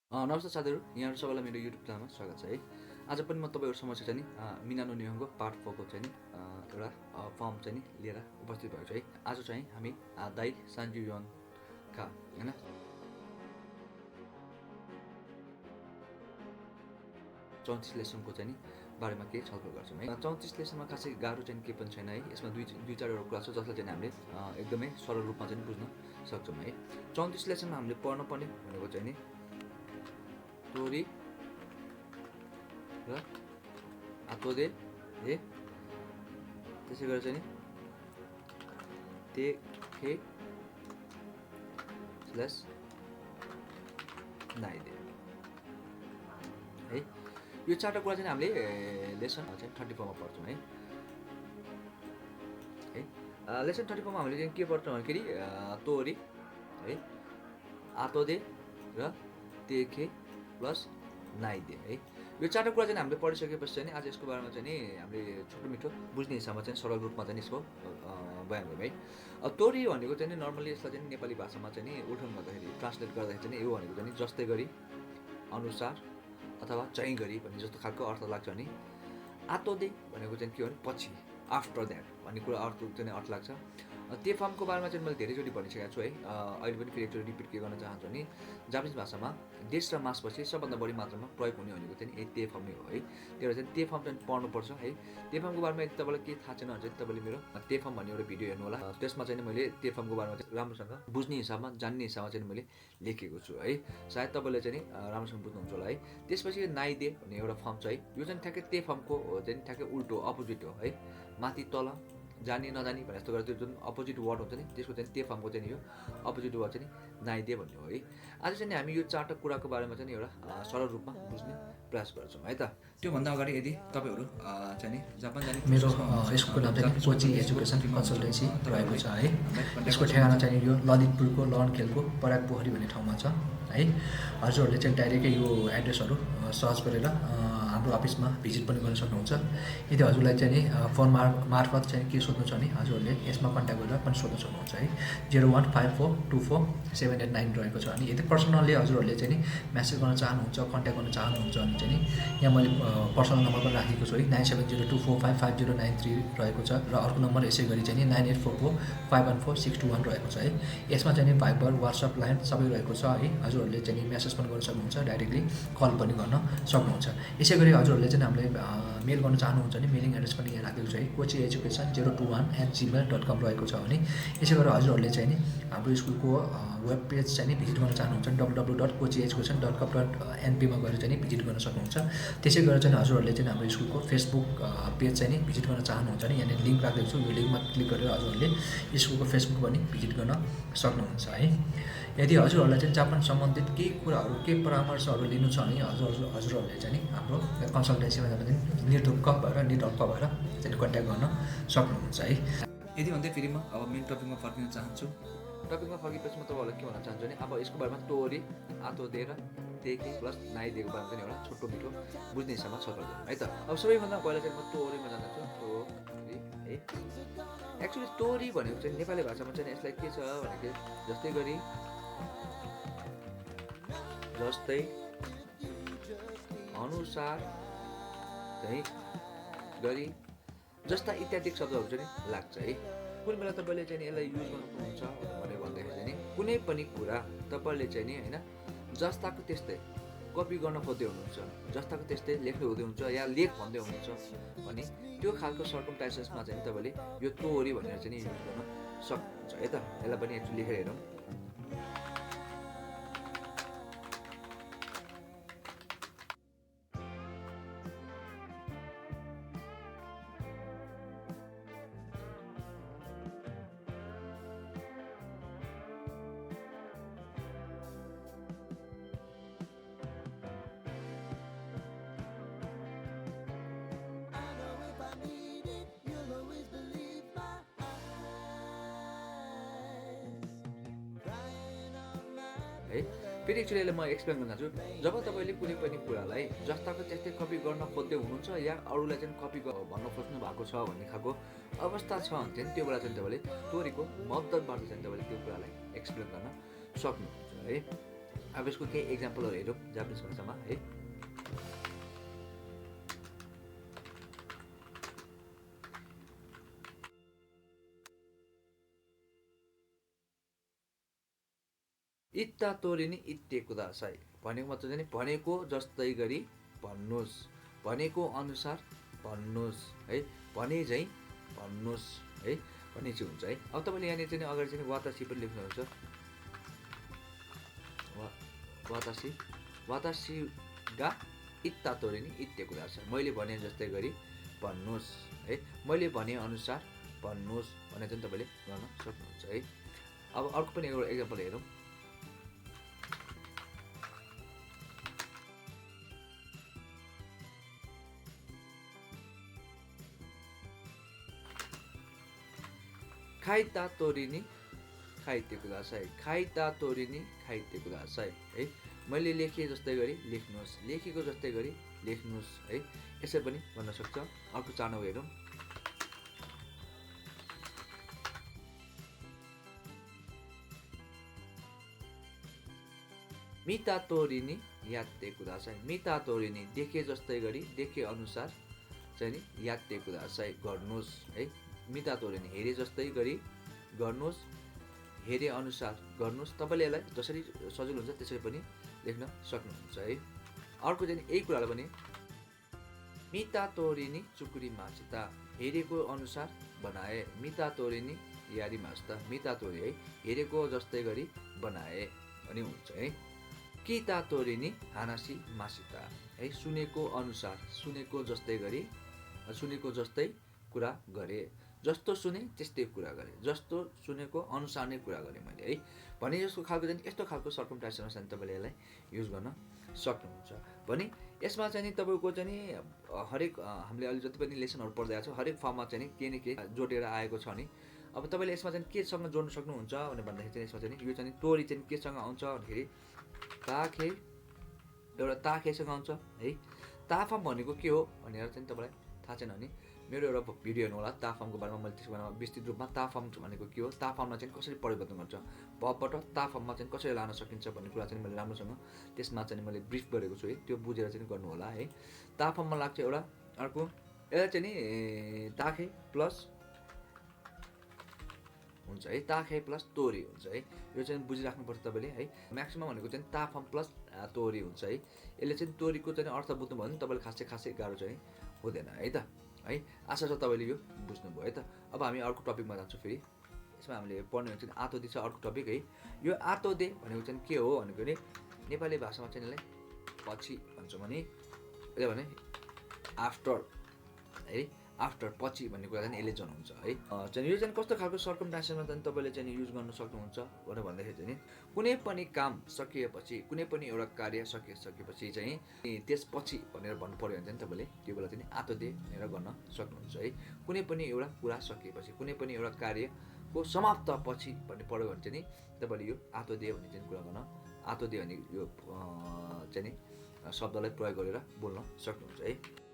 नमस्ते साथीहरू, यहाँहरू सबैलाई मेरो युट्युब च्यानलमा स्वागत छ है। आज पनि म तपाईँहरू समक्ष चाहिँ नि मिनानो नियमको पार्ट 4 को चाहिँ नि एउटा फर्म चाहिँ नि लिएर उपस्थित भएको छु है। आज चाहिँ हामी दाइ सान्जु योङका होइन 34 लेसनको चाहिँ नि बारेमा केही छलफल गर्छौँ है। 34 लेसनमा खासै गाह्रो चाहिँ केही पनि छैन है। यसमा दुई चारवटा कुरा छ जसलाई चाहिँ हामीले एकदमै सरल रूपमा चाहिँ बुझ्न सक्छौँ है। 34 लेसनमा हामीले पढ्नुपर्ने भनेको चाहिँ नि तोरी र आतोदे हे त्यसै गरेर चाहिँ नि ते स्ल्यास नाइदे है। यो चारवटा कुरा चाहिँ हामीले लेसन चाहिँ 34 मा पढ्छौँ है। लेसन 34 मा हामीले चाहिँ के पढ्छौँ भन्दाखेरि तोरी है, आतोदे र तेखे प्लस नाइदे है। यो चारवटा कुरा चाहिँ हामीले पढिसकेपछि चाहिँ आज यसको बारेमा चाहिँ नि हामीले छोटो मिठो बुझ्ने हिसाबमा चाहिँ सरल रूपमा चाहिँ यसको बयान गरौँ है। तोरी भनेको चाहिँ नि नर्मली यसलाई चाहिँ नेपाली भाषामा चाहिँ नि उल्टन गर्दाखेरि ट्रान्सलेट गर्दाखेरि चाहिँ यो भनेको चाहिँ नि जस्तै गरी, अनुसार अथवा चाहिँ गरी भन्ने जस्तो खालको अर्थ लाग्छ नि। आतोदे भनेको चाहिँ के हो भने पछि, आफ्टर द्याट भन्ने कुरा अर्थ लाग्छ। त्यो फर्मको बारेमा चाहिँ मैले धेरैचोटि भनिसकेको छु है। अहिले पनि फेरि एकचोटि रिपिट के गर्न चाहन्छु भने जापानिज भाषामा देश र मासपछि सबभन्दा बढी मात्रामा प्रयोग हुने भनेको चाहिँ यही ते फर्म नै हो है। त्यही भएर चाहिँ ते फर्म चाहिँ पढ्नुपर्छ है। ते फर्मको बारेमा यदि तपाईँलाई केही थाहा छैन भने चाहिँ तपाईँले मेरो ते फर्म भन्ने एउटा भिडियो हेर्नु होला। त्यसमा चाहिँ मैले ते फर्मको बारेमा चाहिँ राम्रोसँग बुझ्ने हिसाबमा जान्ने हिसाबमा चाहिँ मैले लेखेको छु है। सायद तपाईँले चाहिँ राम्रोसँग बुझ्नुहुन्छ होला है। त्यसपछि नाइदे भन्ने एउटा फर्म छ है। यो चाहिँ ठ्याक्कै ते फर्मको चाहिँ ठ्याक्कै उल्टो अपोजिट हो है। माथि तल जानी नजानी भने जस्तो गरेर त्यो जुन अपोजिट वर्ड हुन्छ नि त्यसको चाहिँ त्यो फर्मको चाहिँ यो अपोजिट वर्ड चाहिँ नाइदे भन्ने हो है। आज चाहिँ हामी यो चारवटा कुराको बारेमा चाहिँ एउटा सरल रूपमा बुझ्ने प्रयास गर्छौँ है त। त्योभन्दा अगाडि यदि तपाईँहरू चाहिँ नि जापान जाने मेरो स्कुलको नाम चाहिँ कोची एजुकेसन कन्सल्टेन्सी रहेको छ है। यसको ठेगाना चाहिँ यो ललितपुरको लनखेलको पराग पोखरी भन्ने ठाउँमा छ है। हजुरहरूले चाहिँ डाइरेक्टै यो एड्रेसहरू सर्च गरेर हाम्रो अफिसमा भिजिट पनि गर्न सक्नुहुन्छ। यदि हजुरलाई चाहिँ नि फोन मार्फत चाहिँ के सोध्नु छ भने हजुरहरूले यसमा कन्ट्याक्ट गरेर पनि सोध्न सक्नुहुन्छ है। 0154247889 रहेको छ। अनि यदि पर्सनल्ली हजुरहरूले चाहिँ नि म्यासेज गर्न चाहनुहुन्छ, कन्ट्याक्ट गर्न चाहनुहुन्छ भने चाहिँ नि यहाँ मैले पर्सनल नम्बर पनि राखेको छु है। 9702255093 रहेको छ र अर्को नम्बर यसै गरी चाहिँ नि 9844514621 रहेको छ है। यसमा चाहिँ नि भाइबर, वाट्सएप, लाइन सबै रहेको छ है। हजुरहरूले चाहिँ नि म्यासेज पनि गर्न सक्नुहुन्छ, डाइरेक्टली कल पनि गर्न सक्नुहुन्छ। यसै गरी हजुरहरूले चाहिँ हामीलाई मेल गर्न चाहनुहुन्छ भने मेलिङ एड्रेस पनि यहाँ राखेको छ है। कोची एजुकेसन 021@gmail.com रहेको छ भने यसै गरेर हजुरहरूले चाहिँ नि हाम्रो स्कुलको वेब पेज चाहिँ नि भिजिट गर्न चाहनुहुन्छ भने www.kochieducation.com.np मा गएर चाहिँ नि भिजिट गर्न सक्नुहुन्छ। त्यसै गरेर चाहिँ हजुरहरूले चाहिँ हाम्रो स्कुलको फेसबुक पेज चाहिँ नि भिजिट गर्न चाहनुहुन्छ भने यहाँनिर लिङ्क राखेको छु। यो लिङ्कमा क्लिक गरेर हजुरहरूले स्कुलको फेसबुक पनि भिजिट गर्न सक्नुहुन्छ है। यदि हजुरहरूलाई चाहिँ जापान सम्बन्धित केही कुराहरू, केही परामर्शहरू लिनु छ भने हजुरहरूले चाहिँ नि हाम्रो कन्सल्टेन्सीमा जाँदा चाहिँ निर्धक्क भएर चाहिँ कन्ट्याक्ट गर्न सक्नुहुन्छ है। यदि भन्दै फेरि म अब मेन टपिकमा फर्किन चाहन्छु। टपिकमा फर्केपछि म तपाईँहरूलाई के भन्न चाहन्छु भने अब यसको बारेमा तोरी, आतोदे र तेखे प्लस नाइदेको बारेमा चाहिँ एउटा छोटो मिठो बुझ्ने हिसाबमा छलफल गरौँ है त। अब सबैभन्दा पहिला चाहिँ म तोरीमा जान्छु। तोरी है। एक्चुअली तोरी भनेको चाहिँ नेपाली भाषामा चाहिँ यसलाई के छ भनेको जस्तै गरी, जस्तै, अनुसार, चाहिँ गरी जस्ता इत्यादि शब्दहरू चाहिँ लाग्छ है। कुनै बेला तपाईँले चाहिँ यसलाई युज गर्नुहुन्छ भनेर भन्दाखेरि चाहिँ नि कुनै पनि कुरा तपाईँले चाहिँ नि होइन जस्ताको त्यस्तै कपी गर्न खोज्दै हुनुहुन्छ, जस्ताको त्यस्तै लेख्दै हुँदै हुन्छ या लेख भन्दै हुनुहुन्छ भने त्यो खालको सर्कमस्टान्सेसमा चाहिँ तपाईँले यो तोरी भनेर चाहिँ नि युज गर्न सक्नुहुन्छ है त। यसलाई पनि एकचोटि लेखेर हेरौँ। है फेरि एक्चुअली यसलाई म एक्सप्लेन गर्न चाहन्छु। जब तपाईँले कुनै पनि कुरालाई जस्ताको त्यस्तै कपी गर्न खोज्दै हुनुहुन्छ या अरूलाई चाहिँ कपी भन्न खोज्नु भएको छ भन्ने खालको अवस्था छ भने चाहिँ त्यो बेला चाहिँ तपाईँले तोरीको मद्दतबाट चाहिँ तपाईँले त्यो कुरालाई एक्सप्लेन गर्न सक्नुहुन्छ है। अब यसको केही एक्जाम्पलहरू हेरौँ जापानिज भाषामा है। इत्ता तोरिनी इत्ते कुदासाई भनेको मतलब चाहिँ भनेको जस्तै गरी भन्नुहोस्, भनेको अनुसार भन्नुहोस् है, भने झैँ भन्नुहोस् है, भन्ने चाहिँ हुन्छ है। अब तपाईँले यहाँनिर चाहिँ अगाडि चाहिँ वातासी पनि लेख्नुहुन्छ, वातासी वातासी गा इत्ता तोरिनी इत्ते कुदासाई, मैले भने जस्तै गरी भन्नुहोस् है, मैले भने अनुसार भन्नुहोस् भने चाहिँ तपाईँले गर्न सक्नुहुन्छ है। अब अर्को पनि एउटा एक्जाम्पल हेरौँ। खाइता तोरिनी खाइते कुदासाई, खाइता तोरिनी खाइते कुदासाई है, मैले लेखेँ जस्तै गरी लेख्नुहोस्, लेखेको जस्तै गरी लेख्नुहोस् है, यसै पनि भन्न सक्छ। अर्को 4 नम्बर हेरौँ। मिता तोरिनी यात्ते कुदासाई, मिता तोरिनी देखे जस्तै गरी देखे अनुसार चाहिँ नि यात्ते कुदासाई गर्नुहोस् है, मिता तोरिनी हेरे जस्तै गरी गर्नुहोस्, हेरे अनुसार गर्नुहोस्। तपाईँले यसलाई जसरी सजिलो हुन्छ त्यसरी पनि लेख्न सक्नुहुन्छ है। अर्को चाहिँ यही कुरालाई पनि मिता तोरिनी चुकुरी माछिता, हेरेको अनुसार बनाए, मिता तोरिनी यारी माछिता, मिता तोरी है, हेरेको जस्तै गरी बनाए अनि हुन्छ है। किता तोरिनी हानासी मासिता है, सुनेको अनुसार सुनेको जस्तै गरी सुनेको जस्तै कुरा गरे, जस्तो सुने त्यस्तै कुरा गरे, जस्तो सुनेको अनुसार नै कुरा गरेँ मैले है भने जस्तो खालको चाहिँ यस्तो खालको सर्कमस्टान्समा चाहिँ तपाईँले यसलाई युज गर्न सक्नुहुन्छ। भने यसमा चाहिँ नि तपाईँको चाहिँ नि हरेक हामीले अहिले जति पनि लेसनहरू पढ्दै आएको छ हरेक फर्ममा चाहिँ नि केही न केही जोडेर आएको छ नि। अब तपाईँले यसमा चाहिँ केसँग जोड्न सक्नुहुन्छ भने भन्दाखेरि चाहिँ यसमा चाहिँ यो चाहिँ तोरी चाहिँ केसँग आउँछ भन्दाखेरि ताखे, एउटा ताखेसँग आउँछ है। ताफाम भनेको के हो भनेर चाहिँ तपाईँलाई थाहा छैन भने मेरो एउटा भिडियो हेर्नु होला ताफामको बारेमा। मैले त्यसको बारेमा विस्तृत रूपमा ताफाम भनेको के हो, ताफाममा चाहिँ कसरी परिवर्तन गर्छ, भबबाट ताफाममा चाहिँ कसरी लान सकिन्छ भन्ने कुरा चाहिँ मैले राम्रोसँग त्यसमा चाहिँ मैले ब्रिफ गरेको छु है, त्यो बुझेर चाहिँ गर्नु होला है। ताफाममा लाग्छ एउटा, अर्को यसलाई चाहिँ नि ताखे प्लस हुन्छ है, ताखे प्लस तोरी हुन्छ है, यो चाहिँ बुझिराख्नुपर्छ तपाईँले है। म्याक्सिमम भनेको चाहिँ ताफाम प्लस तोरी हुन्छ है। यसले चाहिँ तोरीको चाहिँ अर्थ बुझ्नु भयो भने तपाईँले खासै गाह्रो चाहिँ हुँदैन है त है। आशा छ तपाईँले यो बुझ्नुभयो है त। अब हामी अर्को टपिकमा जान्छौँ फेरि। यसमा हामीले पढ्ने हुन्छ आतो दे छ अर्को टपिक है। यो आतो दे भनेको चाहिँ के हो भनेको नि नेपाली भाषामा चाहिँ यसलाई पछि भन्छौँ भने यसले भने आफ्टर है, आफ्टर पछि भन्ने कुरा चाहिँ यसले जनाउँछ है। चाहिँ यो चाहिँ कस्तो खालको सर्कमस्टान्समा चाहिँ तपाईँले चाहिँ युज गर्न सक्नुहुन्छ भनेर भन्दाखेरि चाहिँ कुनै पनि काम सकिएपछि, कुनै पनि एउटा कार्य सकिएपछि चाहिँ त्यसपछि भनेर भन्नु पऱ्यो भने चाहिँ तपाईँले त्यो बेला चाहिँ आतो दे भनेर गर्न सक्नुहुन्छ है। कुनै पनि एउटा कुरा सकिएपछि, कुनै पनि एउटा कार्यको समाप्त पछि भन्ने पऱ्यो भने चाहिँ तपाईँले यो आतो दे भन्ने चाहिँ कुरा गर्न, आतो दे भन्ने यो चाहिँ नि शब्दलाई प्रयोग गरेर बोल्न सक्नुहुन्छ है।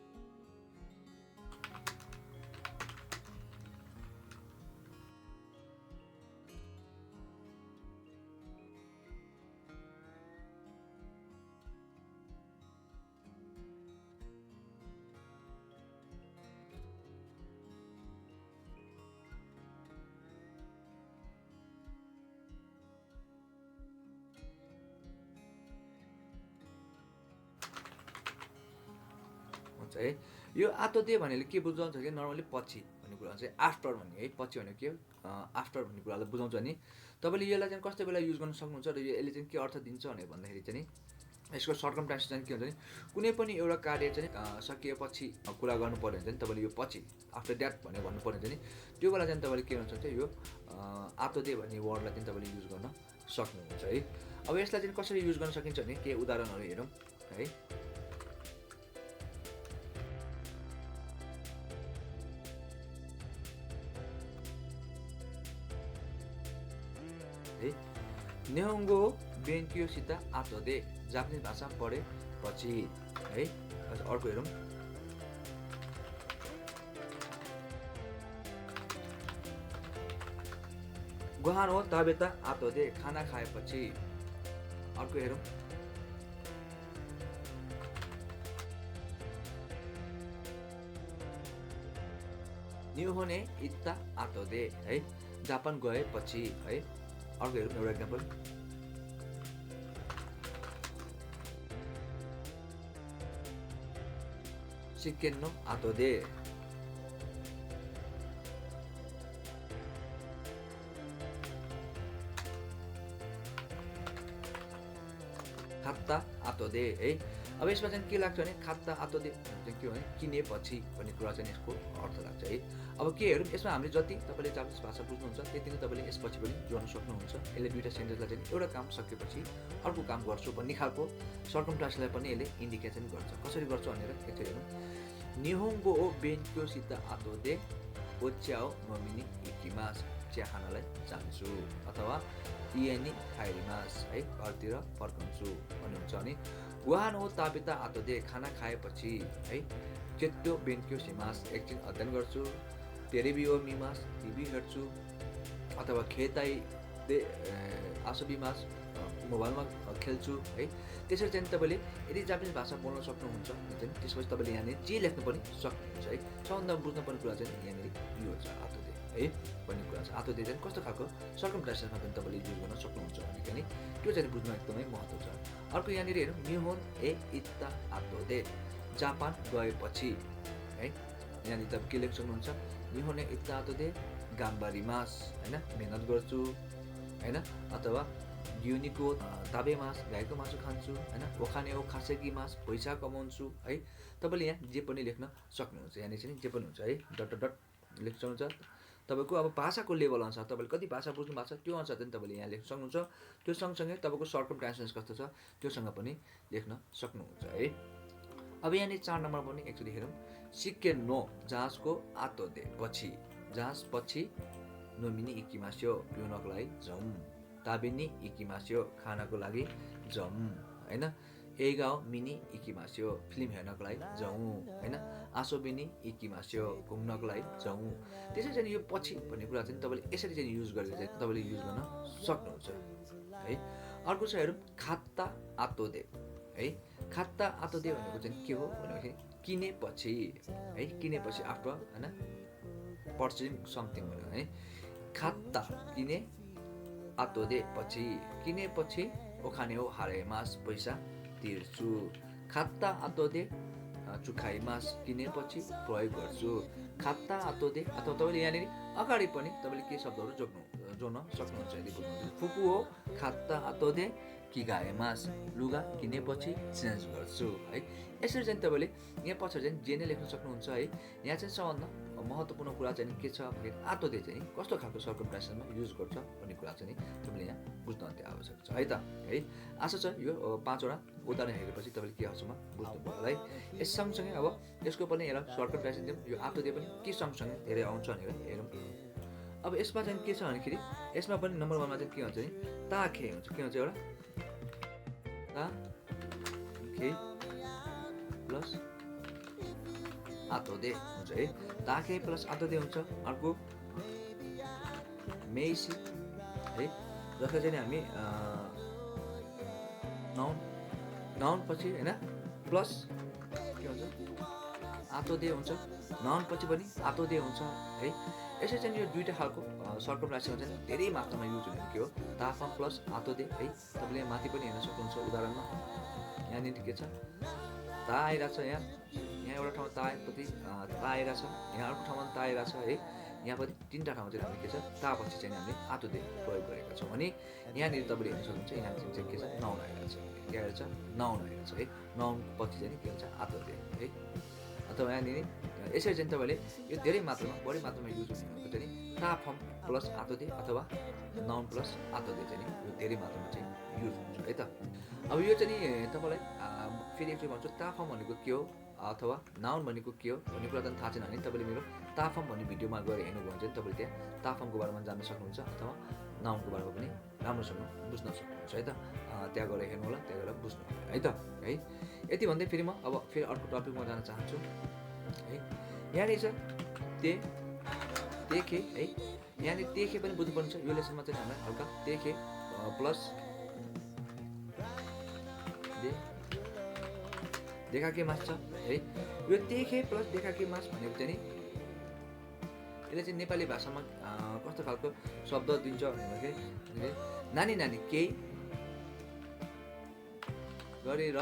हुन्छ है। यो आतो दे भनेले के बुझाउँछ कि नर्मली पछि भन्ने कुरा चाहिँ आफ्टर भन्ने है, पछि भनेको के हो आफ्टर भन्ने कुरालाई बुझाउँछ नि। तपाईँले यसलाई चाहिँ कस्तो बेला युज गर्न सक्नुहुन्छ र यसले चाहिँ के अर्थ दिन्छ भनेर भन्दाखेरि चाहिँ यसको सर्कमस्टान्स चाहिँ के हुन्छ नि कुनै पनि एउटा कार्य चाहिँ सकिएपछि कुरा गर्नु पर्यो भने चाहिँ तपाईँले यो पछि आफ्टर द्याट भनेर भन्नु पर्यो भने चाहिँ त्यो बेला चाहिँ तपाईँले के हुन्छ चाहिँ यो आतो दे भन्ने वर्डलाई चाहिँ तपाईँले युज गर्न सक्नुहुन्छ है। अब यसलाई चाहिँ कसरी युज गर्न सकिन्छ भने केही उदाहरणहरू हेरौँ है। नेहोङ्गो बेन्कियोसित आतो दे, जापानिज भाषा पढेपछि है। अर्को हेरौँ। गोहान हो ताबेता आतो दे, खाना खाएपछि अर्को हेरौँ निहोने इत्ता आतोदे है जापान गएपछि है अर्को हेरौँ एउटा एक्जाम्पल सिकेन्नो आतोदे खात्ता आतोदे है अब यसमा चाहिँ के लाग्छ भने खात्ता आतोदे चाहिँ के भने किनेपछि भन्ने कुरा चाहिँ यसको अर्थ लाग्छ है अब के हेरौँ यसमा हामीले जति तपाईँले जापानिज भाषा बुझ्नुहुन्छ त्यति नै तपाईँले यसपछि पनि जोड्न सक्नुहुन्छ यसले दुईवटा सेन्टेन्सलाई चाहिँ एउटा काम सकेपछि अर्को काम गर्छु भन्ने खालको सर्कमस्टान्सलाई पनि यसले इन्डिकेसन गर्छ कसरी गर्छ भनेर एकचोटि हेरौँ निहोङ्गो ओ बेन्क्योसित आतोदे ओच्याओ नोमिनी इकिमास चिया खानलाई जान्छु अथवा इएनी खाइरिमास है घरतिर फर्कन्छु भन्ने हुन्छ अनि गुहान हो तापिता आतोदे खाना खाएपछि है चेत्तो बेन्क्यो सिमास एकछिन अध्ययन गर्छु तेरेबिओ मिमास टिभी हेर्छु अथवा खेताई दे आसोबिमास मोबाइलमा खेल्छु है त्यसरी चाहिँ तपाईँले यदि जापानिज भाषा बोल्न सक्नुहुन्छ भने त्यसपछि तपाईँले यहाँनिर जे लेख्नु पनि सक्नुहुन्छ है सबभन्दा बुझ्नुपर्ने कुरा चाहिँ यहाँनिर यो छ आतोदे है भन्ने कुरा छ आतोदे चाहिँ कस्तो खालको सर्कमस्टान्समा पनि तपाईँले युज गर्न सक्नुहुन्छ भने त्यो चाहिँ बुझ्न एकदमै महत्त्व छ अर्को यहाँनिर हेरौँ निहोन ए इत्ता आतोदे जापान गएपछि है यहाँनिर तपाईँ के लेख्न सक्नुहुन्छ निहोन ए इत्ता आतोदे गाम्बारिमास होइन मेहनत गर्छु होइन अथवा युनिको ताबे मास गाईको मासु खान्छु होइन ओखाने हो खासेकी मास पैसा कमाउँछु है तपाईँले यहाँ जे पनि लेख्न सक्नुहुन्छ यहाँनिर चाहिँ जे पनि हुन्छ है डट डट लेख्न सक्नुहुन्छ तपाईँको अब भाषाको लेभल अनुसार तपाईँले कति भाषा बुझ्नु भएको छ त्यो अनुसार चाहिँ तपाईँले यहाँ लेख्न सक्नुहुन्छ त्यो सँगसँगै तपाईँको सर्कमस्टान्सेस कस्तो छ त्योसँग पनि लेख्न सक्नुहुन्छ है अब यहाँनिर 4 नम्बर पनि एकचोटि हेरौँ सिकेन्नो जहाजको आतोदे पछि जहाज पछि नोमिनी इकिमास्यो पिउनको लागि जाउँ ताबिनी इकिमास्यो खानाको लागि जाउँ होइन एगाओ मिनी इकिमास्यो फिल्म हेर्नको लागि जाउँ होइन आसोबिनी इकिमास्यो घुम्नको लागि जाउँ त्यसरी चाहिँ यो पछि भन्ने कुरा चाहिँ तपाईँले यसरी चाहिँ युज गरेर चाहिँ तपाईँले युज गर्न सक्नुहुन्छ है अर्को छ हेरौँ खात्ता आतोदे है खात्ता आतोदे भनेको चाहिँ के हो भनेपछि किनेपछि है किनेपछि आफ्टर होइन पर्चेसिङ समथिङ भनेको है खात्ता किने आतोदे पछि किनेपछि ओखाने हो हारेमास पैसा तिर्छु खात्ता आतोदे चुखाइमास किनेपछि प्रयोग गर्छु खात्ता आतोदे अथवा तपाईँले यहाँनिर अगाडि पनि तपाईँले के शब्दहरू जोड्न सक्नुहुन्छ यदि बुझ्नुहुन्छ फुपू हो खात्ता आतोदे किगाएमास लुगा किनेपछि चेन्ज गर्छु है यसरी चाहिँ तपाईँले यहाँ पछाडि चाहिँ जे नै लेख्न सक्नुहुन्छ है यहाँ चाहिँ सबभन्दा महत्त्वपूर्ण कुरा चाहिँ के छ भने आतोदे चाहिँ कस्तो खालको सर्कमस्टान्समा युज गर्छ भन्ने कुरा चाहिँ तपाईँले यहाँ बुझ्न अति आवश्यक छ है त है आशा छ यो 5वटा उदाहरण हेरेपछि तपाईँले के हदसम्म बुझ्नुभयो होला है यस सँगसँगै अब यसको पनि हेर सर्कमस्टान्स यो आतोदे पनि के सँगसँगै धेरै आउँछ भनेर हेरौँ अब यसमा चाहिँ के छ भन्दाखेरि यसमा पनि नम्बर 1मा चाहिँ के हुन्छ नि ताखे हुन्छ के हुन्छ एउटा ताखे प्लस आतोदे हुन्छ है ताखे प्लस आतोदे हुन्छ अर्को मेइसी है जसलाई चाहिँ हामी नाउन पछि होइन प्लस के हुन्छ आतोदे हुन्छ नाउन पछि पनि आतोदे हुन्छ है यसरी चाहिँ यो दुईवटा खालको सर्कमस्टान्समा चाहिँ धेरै मात्रामा युज हुने के हो ताफम प्लस आतोदे है तपाईँले माथि पनि हेर्न सक्नुहुन्छ उदाहरणमा यहाँनिर के छ ता आइरहेको छ यहाँ एउटा ठाउँमा ताएपछि ता आइरहेको छ यहाँ अर्को ठाउँमा ता आइरहेको छ है यहाँ पनि 3वटा ठाउँमा चाहिँ हामीले के छ तापछि चाहिँ हामीले आतोदे प्रयोग गरेका छौँ भने यहाँनिर तपाईँले हेर्न सक्नुहुन्छ यहाँ चाहिँ के छ नाउन आइरहेको छ के आइरहेको छ नाउन आइरहेको छ है नाउन पछि चाहिँ के हुन्छ आतोदे है अथवा यहाँनिर यसरी चाहिँ तपाईँले यो धेरै मात्रामा बढी मात्रामा युज हुने भनेको चाहिँ ताफम प्लस आतोदे अथवा नाउन प्लस आतोदे चाहिँ यो धेरै मात्रामा चाहिँ युज हुन्छ है त अब यो चाहिँ तपाईँलाई फेरि एकचोटि भन्छु ताफम भनेको के हो अथवा नाउन भनेको के हो भन्ने कुरा त थाहा छैन भने तपाईँले मेरो ताफम भन्ने भिडियोमा गएर हेर्नुभयो भने चाहिँ तपाईँले त्यहाँ ताफमको बारेमा जान्न सक्नुहुन्छ अथवा नाउनको बारेमा पनि राम्रोसँग बुझ्न सक्नुहुन्छ है त त्यहाँ गएर हेर्नु होला त्यहाँ गएर बुझ्नु होला है त है यति भन्दै फेरि म अब फेरि अर्को टपिकमा जान चाहन्छु है यहाँनिर छ देखे है यहाँनिर देखे पनि बुझ्नुपर्ने छ यो लेसनमा चाहिँ हामीलाई हल्का देखे प्लस देखाके मास छ है। यो देखे प्लस देखाके मास भनेको चाहिँ नि यसले चाहिँ नेपाली भाषामा कस्तो खालको शब्द दिन्छ भन्दाखेरि नानी नानी केही गरेर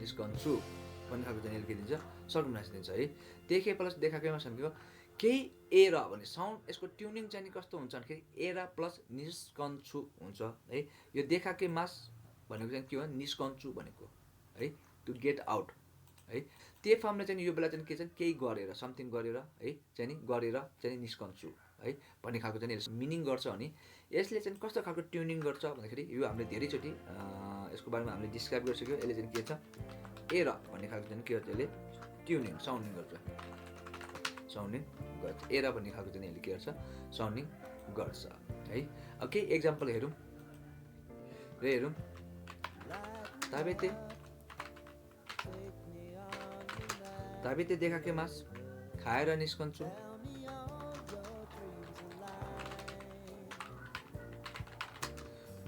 निस्कन्छु भन्ने खालको चाहिँ यसले के दिन्छ सर्कमस्टान्स दिन्छ है। देखे प्लस देखाकेमा भनेको केही एरा भने साउन्ड यसको ट्युनिङ चाहिँ कस्तो हुन्छ भन्दाखेरि एरा प्लस निस्कन्छु हुन्छ है। यो देखाके मास भनेको चाहिँ के हो निस्कन्छु भनेको है, टु गेट आउट है। त्यो फर्मले चाहिँ यो बेला चाहिँ के छ केही गरेर समथिङ गरेर है चाहिँ नि गरेर चाहिँ निस्कन्छु है भन्ने खालको चाहिँ मिनिङ गर्छ अनि यसले चाहिँ कस्तो खालको ट्युनिङ गर्छ भन्दाखेरि यो हामीले धेरैचोटि यसको बारेमा हामीले डिस्क्राइब गरिसक्यो। यसले चाहिँ के छ एरा भन्ने खालको चाहिँ के गर्छ यसले ट्युनिङ साउन्डिङ गर्छ एरा भन्ने खालको चाहिँ यसले के गर्छ साउन्डिङ गर्छ है। अब केही एक्जाम्पल हेरौँ ताबिते देखाके मास खाएर निस्कन्छु,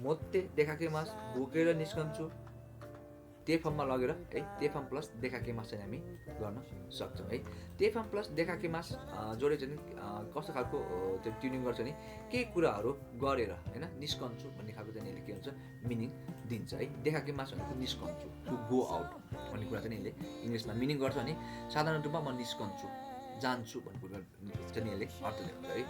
मोत्ते देखाके मास बोकेर निस्कन्छु। त्यो फर्ममा लगेर है त्यो फर्म प्लस देखाके मास चाहिँ हामी गर्न सक्छौँ है। त्यो फर्म प्लस देखाके मास जोडे चाहिँ कस्तो खालको त्यो ट्युनिङ गर्छ नि केही कुराहरू गरेर होइन निस्कन्छु भन्ने खालको चाहिँ यसले के हुन्छ मिनिङ दिन्छ है। देखाके मास भनेको निस्कन्छु टु गो आउट भन्ने कुरा चाहिँ यसले इङ्ग्लिसमा मिनिङ गर्छ अनि साधारण रूपमा म निस्कन्छु जान्छु भन्ने कुरा चाहिँ यसले अर्थ ल्याउँछ है।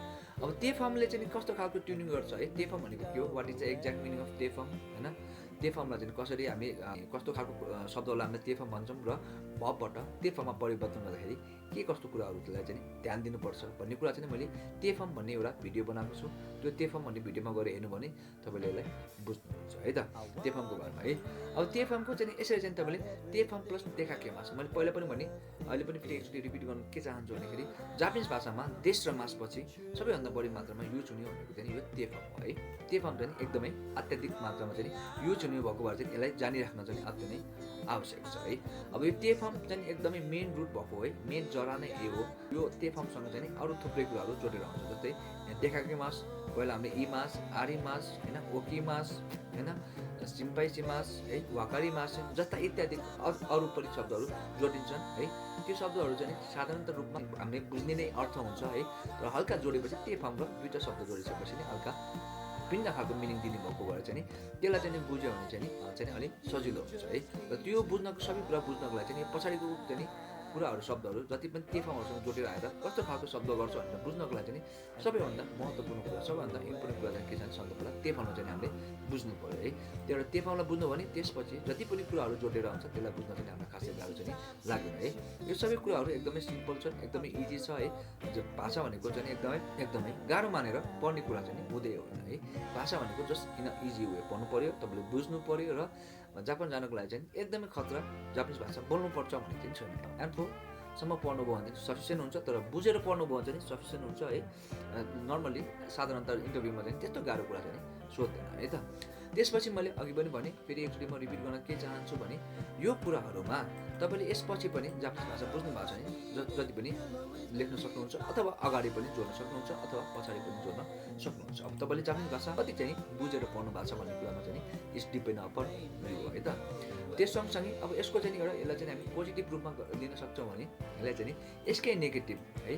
अब त्यो फर्मले चाहिँ कस्तो खालको ट्युनिङ गर्छ है। त्यो फर्म भनेको के हो, what is the exact meaning of त्यो फर्म होइन। त्यो फर्मलाई चाहिँ कसरी हामी कस्तो खालको शब्दहरूलाई हामीले त्यो फर्म भन्छौँ र भबबाट त्यो फर्ममा परिवर्तन गर्दाखेरि के कस्तो कुराहरूलाई चाहिँ ध्यान दिनुपर्छ भन्ने कुरा चाहिँ मैले त्यो फर्म भन्ने एउटा भिडियो बनाएको छु। त्यो त्यो फर्म भन्ने भिडियोमा गएर हेर्नु भने तपाईँले यसलाई बुझ्नुहुन्छ है त त्यो फर्मको बारेमा है। अब त्यो फर्मको चाहिँ यसरी चाहिँ तपाईँले त्यो फर्म प्लस देखाके मास मैले पहिला पनि भने अहिले पनि फेरि एकचोटि रिपिट गर्न के चाहन्छु भन्दाखेरि जापानिज भाषामा देश र मासपछि सबैभन्दा बढी मात्रामा युज हुने भनेको चाहिँ यो त्यो फर्म हो है। त्यो फर्म चाहिँ एकदमै अत्याधिक मात्रामा चाहिँ युज हुने भएको भएर चाहिँ यसलाई जानिराख्न चाहिँ अति नै आवश्यक छ है। अब यो त्यो फर्म चाहिँ एकदमै मेन रुट भएको है, मेन जरा नै ए हो। यो त्यो फर्मसँग चाहिँ अरू थुप्रै कुराहरू जोडेर आउँछ। जस्तै देखाके मास पहिला हामीले इ मास आरी मास होइन ओकी मास होइन सिम्पाइसी मास है वाकारी मास जस्ता इत्यादि अरू पनि शब्दहरू जोडिन्छन् है। त्यो शब्दहरू चाहिँ साधारणतः रूपमा हामीले बुझ्ने नै अर्थ हुन्छ है। तर हल्का जोडेपछि त्यो फर्म र दुईवटा शब्द जोडिसकेपछि नै हल्का भिन्न खालको मिनिङ दिने भएको भएर चाहिँ त्यसलाई चाहिँ बुझ्यो भने चाहिँ अलिक सजिलो हुन्छ है। र त्यो बुझ्नको सबै कुरा बुझ्नको लागि चाहिँ पछाडिको चाहिँ कुराहरू शब्दहरू जति पनि त्यो फर्महरूसँग जोडेर आएर कस्तो खालको शब्द गर्छ भनेर बुझ्नको लागि चाहिँ सबैभन्दा महत्त्वपूर्ण कुरा सबैभन्दा इम्पोर्टेन्ट कुरा चाहिँ के छ शब्दलाई त्यो फर्ममा चाहिँ हामीले बुझ्नु पऱ्यो है। त्यो एउटा त्यो फर्मलाई बुझ्नु भने त्यसपछि जति पनि कुराहरू जोडेर आउँछ त्यसलाई बुझ्न चाहिँ हामीलाई खासै गाह्रो चाहिँ लाग्दैन है। यो सबै कुराहरू एकदमै सिम्पल छ, एकदमै इजी छ है। भाषा भनेको चाहिँ एकदमै गाह्रो मानेर पढ्ने कुरा चाहिँ हुँदै होइन है। भाषा भनेको जस्ट इन इजी वे पढ्नु पऱ्यो, तपाईँले बुझ्नु पऱ्यो र जापान जानको लागि चाहिँ एकदमै खतरा जापानिज भाषा बोल्नुपर्छ भन्ने चाहिँ छैन। एन्फोसम्म पढ्नुभयो भने चाहिँ सफिसियन्ट हुन्छ, तर बुझेर पढ्नुभयो भने चाहिँ सफिसियन्ट हुन्छ है। नर्मल्ली साधारणतः इन्टरभ्यूमा चाहिँ त्यस्तो गाह्रो कुरा चाहिँ सोध्दैन है त। त्यसपछि मैले अघि पनि भने फेरि एकचोटि म रिपिट गर्न के चाहन्छु भने यो कुराहरूमा तपाईँले यसपछि पनि जापानिज भाषा बुझ्नु भएको छ भने जति पनि लेख्न सक्नुहुन्छ अथवा अगाडि पनि जोड्न सक्नुहुन्छ अथवा पछाडि पनि जोड्न सक्नुहुन्छ। अब तपाईँले जापानिज भाषा कति चाहिँ बुझेर पढ्नु भएको छ भन्ने कुरामा चाहिँ इट्स डिपेन्ड अपन यु है त। त्यस सँगसँगै अब यसको चाहिँ एउटा यसलाई चाहिँ हामी पोजिटिभ रूपमा लिन सक्छौँ भने यसलाई चाहिँ यसकै नेगेटिभ है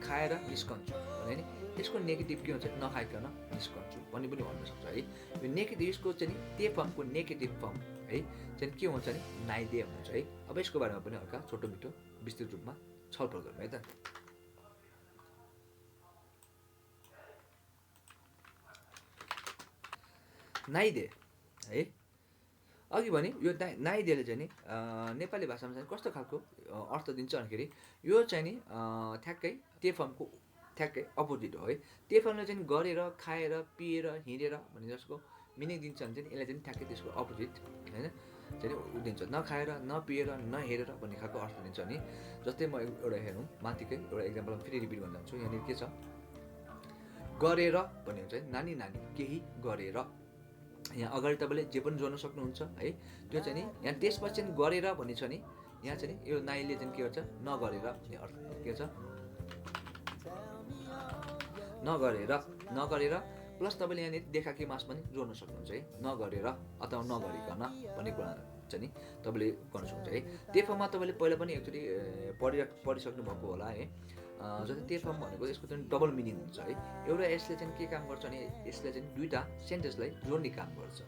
खाएर निस्कन्छु भने नि यसको नेगेटिभ के हुन्छ नखाइकन निस्कन्छु भन्ने पनि भन्न सक्छ है। यो नेगेटिभ यसको चाहिँ त्यो फर्मको नेगेटिभ फर्म है चाहिँ के हुन्छ नि नाइदे हुन्छ है। अब यसको बारेमा पनि हल्का छोटो मिठो विस्तृत रूपमा छलफल गरौँ है त। नाइदे है अघि भने यो नाइदेले चाहिँ नि नेपाली भाषामा चाहिँ कस्तो खालको अर्थ दिन्छ भन्दाखेरि यो चाहिँ नि ठ्याक्कै त्यो फर्मको ठ्याक्कै अपोजिट हो है। त्यो फर्मले चाहिँ गरेर खाएर पिएर हिँडेर भन्ने जसको मिनिङ दिन्छ भने चाहिँ यसलाई चाहिँ ठ्याक्कै त्यसको अपोजिट होइन चाहिँ दिन्छ नखाएर नपिएर नहेरेर भन्ने खालको अर्थ दिन्छ नि। जस्तै म एउटा हेरौँ माथिकै एउटा एक्जाम्पल फेरि रिपिट गर्न जान्छु। यहाँनिर के छ गरेर भन्ने हुन्छ नानी नानी केही गरेर। यहाँ अगाडि तपाईँले जे पनि जोड्न सक्नुहुन्छ है। त्यो चाहिँ नि यहाँ त्यसपछि चाहिँ गरेर भन्ने छ नि यहाँ चाहिँ नि यो नाइले चाहिँ के गर्छ नगरेर भन्ने अर्थ के छ नगरेर प्लस तपाईँले यहाँनिर देखाके मास पनि जोड्न सक्नुहुन्छ है, नगरेर अथवा नगरिकन भन्ने कुरा चाहिँ नि तपाईँले गर्न सक्नुहुन्छ है। त्यो फर्ममा तपाईँले पहिला पनि एकचोटि पढिसक्नु भएको होला है। जस्तै त्यो फर्म भनेको यसको चाहिँ डबल मिनिङ हुन्छ है। एउटा यसले चाहिँ के काम गर्छ भने यसले चाहिँ दुईवटा सेन्टेन्सलाई जोड्ने काम गर्छ।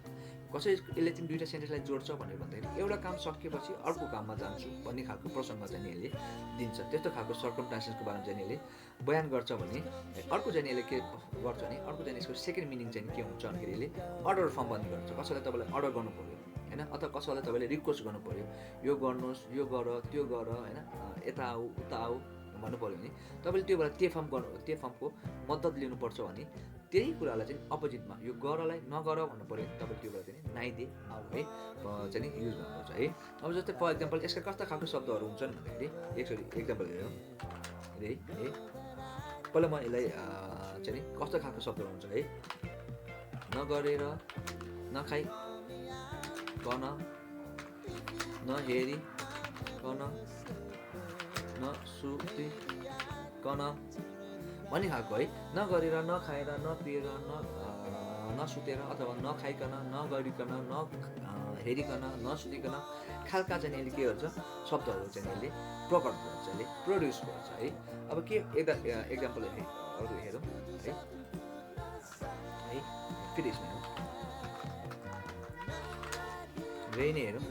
कसरी यसले चाहिँ दुईवटा सेन्टेन्सलाई जोड्छ भनेर भन्दाखेरि एउटा काम सकिएपछि अर्को काममा जान्छु भन्ने खालको प्रसङ्ग चाहिँ यसले दिन्छ। त्यस्तो खालको सर्कमस्टान्सेसको बारेमा चाहिँ यसले बयान गर्छ भने अर्को चाहिँ यसले के गर्छ भने अर्को चाहिँ यसको सेकेन्ड मिनिङ चाहिँ के हुन्छ भन्दाखेरि यसले अर्डर फर्म बन्ने गर्छ। कसैलाई तपाईँलाई अर्डर गर्नु पऱ्यो होइन, अथवा कसैलाई तपाईँले रिक्वेस्ट गर्नु पऱ्यो, यो गर्नुहोस्, यो गर, त्यो गर होइन, यता आऊ उता आऊ भन्नु पऱ्यो भने तपाईँले त्यो बेला त्यो फर्मको मद्दत लिनुपर्छ भने त्यही कुरालाई चाहिँ अपोजिटमा यो गरलाई नगर भन्नु पऱ्यो भने तपाईँले त्यो बेला चाहिँ नाइदे आऊ है चाहिँ नि युज गर्नुपर्छ है। अब जस्तै फर इक्जाम्पल यसका कस्ता खालको शब्दहरू हुन्छन् भन्दाखेरि एकचोटि इक्जाम्पल हेरौँ है। पहिला म यसलाई चाहिँ नि कस्तो खालको शब्दहरू हुन्छ है, नगरेर, नखाइ कन, नहेरिकन, नसुतिकन भन्ने खालको है। नगरेर, नखाएर, नपिएर, नसुतेर अथवा नखाइकन, नगरिकन, नहेरिकन, नसुतिकन खालका चाहिँ यसले के गर्छ शब्दहरू चाहिँ यसले प्रकट गर्छ, यसले प्रड्युस गर्छ है। अब के एक्जाम्पल अरू हेरौँ है, फेरि यसमा हेरौँ यही नै हेरौँ है।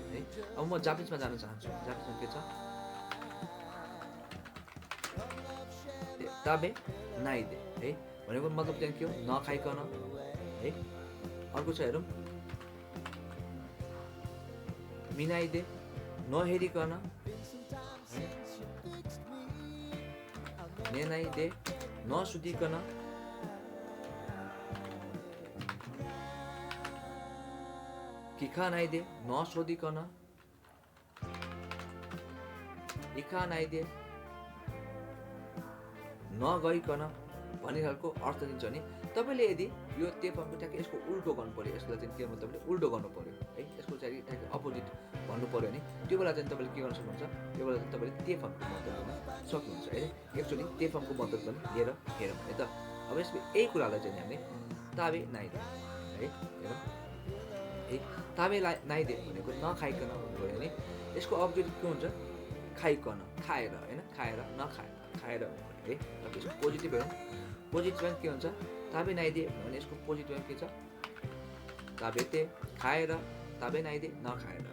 अब म जापानिजमा जान चाहन्छु। जापानिजमा के छ, ताबे नाइदे है भनेको मतलब चाहिँ के हो, नखाइकन है। अर्को छ हेरौँ, मिनाइदे, नहेरिकन, नेनाइदे, नसुतिकन, किखानाइदे, नसोधिकन, इखानाइदे, नगइकन भन्ने खालको अर्थ दिन्छ नि। तपाईँले यदि यो त्यो फर्मको ठ्याक्कै यसको उल्टो गर्नु पऱ्यो, यसलाई चाहिँ के तपाईँले उल्टो गर्नु पऱ्यो है, यसको चाहिँ ठ्याक्कै अपोजिट भन्नु पऱ्यो भने त्यो बेला चाहिँ तपाईँले के गर्न सक्नुहुन्छ, त्यो बेला चाहिँ तपाईँले त्यो फर्मको मद्दत गर्न सक्नुहुन्छ है। एकचोटि त्यो फर्मको मद्दत पनि लिएर हेरौँ है त। अब यसको यही कुरालाई चाहिँ हामीले ताबे नाइदे है हेरौँ है। ताबे नाइदे भनेको नखाइकन भन्नुभयो भने यसको अपोजिट के हुन्छ, खाइकन, खाएर होइन, खाएर नखाएर, खाएर है। अब यसको पोजिटिभ हेरौँ, पोजिटिभमा के हुन्छ, ताबे नाइदे भने यसको पोजिटिभमा के छ, ताबेते खाएर, ताबे नाइदे नखाएर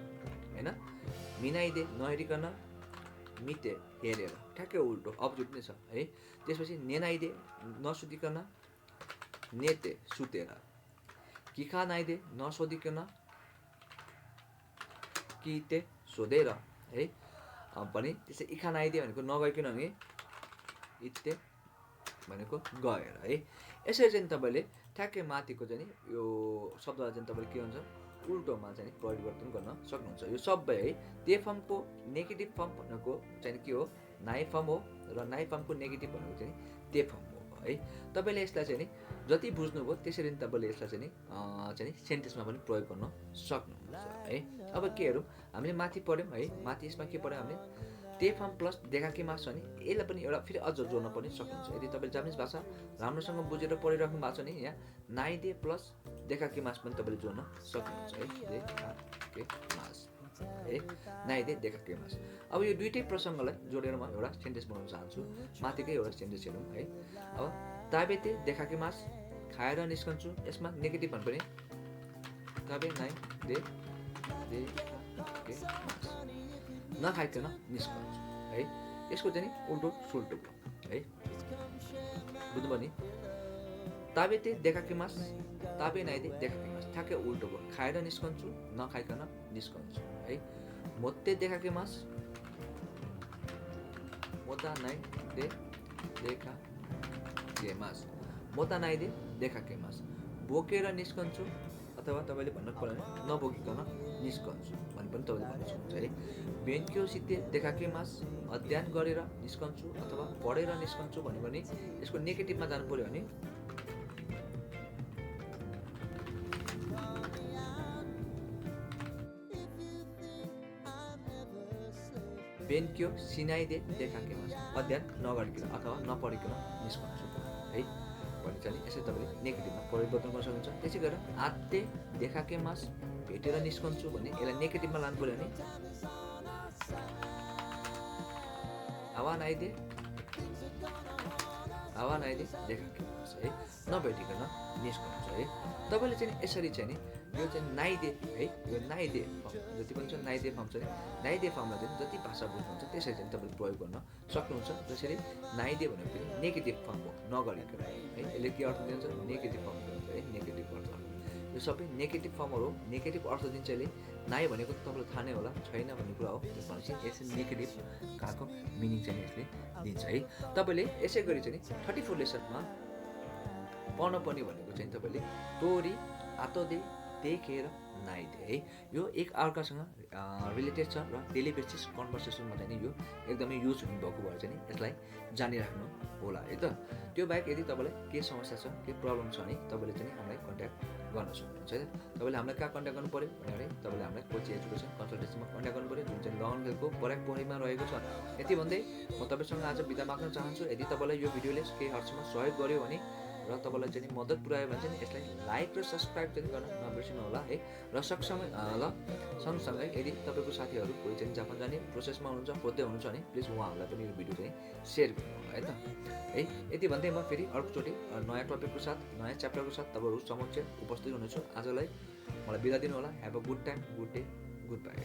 होइन, मिनाइदे नहेरिकन, मिते हेरेर, ठ्याक्कै उल्टो अपोजिट नै छ है। त्यसपछि नेनाइदे नसुतिकन, नेते सुतेर, किखा नाइदे नसोधिकन, किते सोधेर है पनि। त्यसै इखा नाइदे भनेको नगइकन भने इते भनेको गएर है। यसरी चाहिँ तपाईँले ठ्याक्कै माथिको चाहिँ यो शब्दलाई चाहिँ तपाईँले के हुन्छ उल्टोमा चाहिँ परिवर्तन गर्न सक्नुहुन्छ। यो सबै है त्यो फर्मको नेगेटिभ फर्म भनेको चाहिँ के हो, नाइ फर्म हो, र नाइ फर्मको नेगेटिभ भनेको चाहिँ त्यो फर्म हो है। तपाईँले यसलाई चाहिँ नि जति बुझ्नुभयो त्यसरी नै तपाईँले यसलाई चाहिँ सेन्टेन्समा पनि प्रयोग गर्न सक्नुहुन्छ है। अब के हेरौँ, हामीले माथि पढ्यौँ है, माथि यसमा के पढ्यौँ हामीले, त्यो फर्म प्लस देखाके मास छ नि यसलाई पनि एउटा फेरि अझ जोड्न पनि सक्नुहुन्छ। यदि तपाईँले जापानिज भाषा राम्रोसँग बुझेर पढिराख्नु भएको छ भने यहाँ नाइदे प्लस देखाके मास पनि तपाईँले जोड्न सक्नुहुन्छ है, देखाके मास है, नाइदे देखाके मास। अब यो दुइटै प्रसङ्गलाई जोडेर म एउटा सेन्टेन्स बनाउन चाहन्छु। माथिकै एउटा सेन्टेन्स हेरौँ है। अब ताबेते देखाके मास, खाएर निस्कन्छु, यसमा नेगेटिभ भन्नुपर्ने ताबे नाइदे देखाके मास, नखाइकन निस्कन्छु है। यसको चाहिँ उल्टो सुल्टो है, बुझ्नुभयो नि। ताबेते देखाके मास, ताबे नाइदे देखाके मास, ठ्याक्कै उल्टो भयो, खाएर निस्कन्छु, नखाइकन निस्कन्छु है। मोत्ते देखाके मास, मोता नाइदे देखाके मास, मोता नाइदे देखाके मास, बोकेर निस्कन्छु अथवा तपाईँले भन्नु पर्यो भने नबोकिकन निस्कन्छु भने पनि तपाईँले भन्नु सक्नुहुन्छ है। बेन्क्यो सिते देखाके मास, अध्ययन गरेर निस्कन्छु अथवा पढेर निस्कन्छु भन्यो भने यसको नेगेटिभमा जानु पर्यो भने बेन्क्यो सिनाइदे देखाके मास, अध्ययन नगरिकन अथवा नपढिकन निस्कन्छु है भने चाहिँ यसरी तपाईँले नेगेटिभमा परिवर्तन गर्न सक्नुहुन्छ। त्यसै गरेर आते देखाके मास भेटेर निस्कन्छु भने यसलाई नेगेटिभमा लानु पऱ्यो भने आह्वान आइदिए देखाके मास है नभेटिकन निस्कन्छ है। तपाईँले चाहिँ यसरी चाहिँ नि यो चाहिँ नाइदे है यो नाइदे फर्म जति पनि छ नाइदे फर्म छ नि नाइदे फर्ममा चाहिँ जति भाषा बुझ्नुहुन्छ त्यसरी चाहिँ तपाईँले प्रयोग गर्न सक्नुहुन्छ। जसरी नाइदे भनेको पनि नेगेटिभ फर्म हो नगरिकन है यसले के अर्थ दिन्छ नेगेटिभ फर्म दिन्छ है नेगेटिभ अर्थ। यो सबै नेगेटिभ फर्महरू हो नेगेटिभ अर्थ दिन्छ यसले। नाइ भनेको त तपाईँलाई थाहा नै होला छैन भन्ने कुरा हो भनेपछि यसले नेगेटिभ काको मिनिङ चाहिँ यसले दिन्छ है। तपाईँले यसै गरी चाहिँ 34 लेसनमा पढ्न पर्ने भनेको चाहिँ तपाईँले तोरी आतोदे देखेर नाइदे है यो एक अर्कासँग रिलेटेड छ र डेली बेसिस कन्भर्सेसनमा चाहिँ यो एकदमै युज हुने भएको भएर चाहिँ यसलाई जानिराख्नु होला है त। त्यो बाहेक यदि तपाईँलाई के समस्या छ के प्रब्लम छ भने तपाईँले चाहिँ हामीलाई कन्ट्याक्ट गर्न सक्नुहुन्छ है। तपाईँले हामीलाई कहाँ कन्ट्याक्ट गर्नु पऱ्यो भने तपाईँले हामीलाई कोची एजुकेसन कन्सल्टेन्सीमा कन्ट्याक्ट गर्नु पऱ्यो जुन चाहिँ लगनखेलको बराक पोखरीमा रहेको छ। यति भन्दै म तपाईँसँग आज बिदा माग्न चाहन्छु। यदि तपाईँलाई यो भिडियोले केही हदसम्म सहयोग गर्यो भने र तपाईँलाई चाहिँ मद्दत पुऱ्यायो भने चाहिँ यसलाई लाइक र सब्सक्राइब चाहिँ गर्न नबिर्सिनु होला है। र सँगसँगै यदि तपाईँको साथीहरू कोही चाहिँ जापान जाने प्रोसेसमा हुनुहुन्छ खोज्दै हुनुहुन्छ भने प्लिज उहाँहरूलाई पनि यो भिडियो चाहिँ सेयर गर्नु होला है त है। यति भन्दै म फेरि अर्कोचोटि नयाँ टपिकको साथ नयाँ च्याप्टरको साथ तपाईँहरू समक्ष उपस्थित हुनेछु। आजलाई मलाई बिदा दिनु होला। Have a good time good day good by.